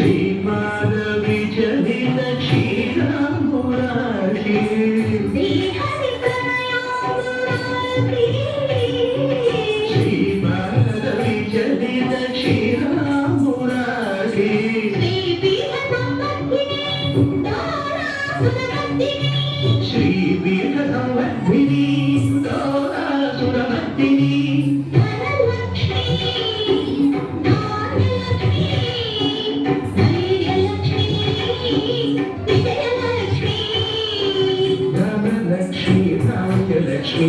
श्रीमाधवी चलित क्षीरामुरारी श्रीमाधवी चलित क्षीरामुरारी श्री वीरसंवर्धिनी दोरासुरमर्दिनी लक्ष्मी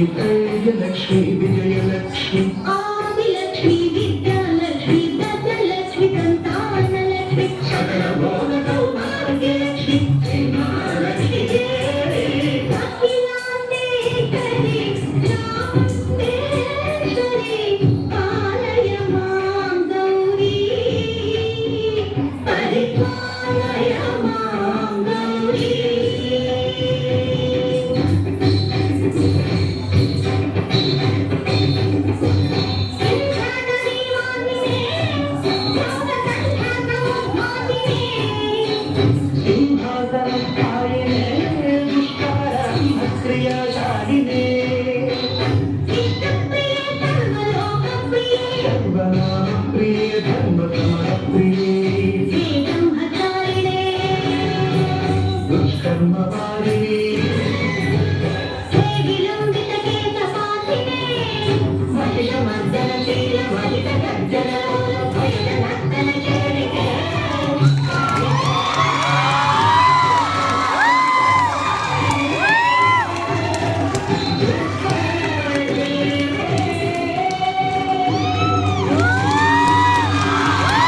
लक्ष्मी विजयलक्ष्मी आदिलक्ष्मी विद्यालक्ष्मी दत्तलक्ष्मी संतानलक्ष्मी सकल भोग सौभाग्यलक्ष्मी श्रीमहालक्ष्मी अखिलांडेश्वरी चामुण्डेश्वरी पालय मां गौरी परिपालय मां गौरी प्रिय धर्म प्रिय दुष्कर्म दुष्कर्म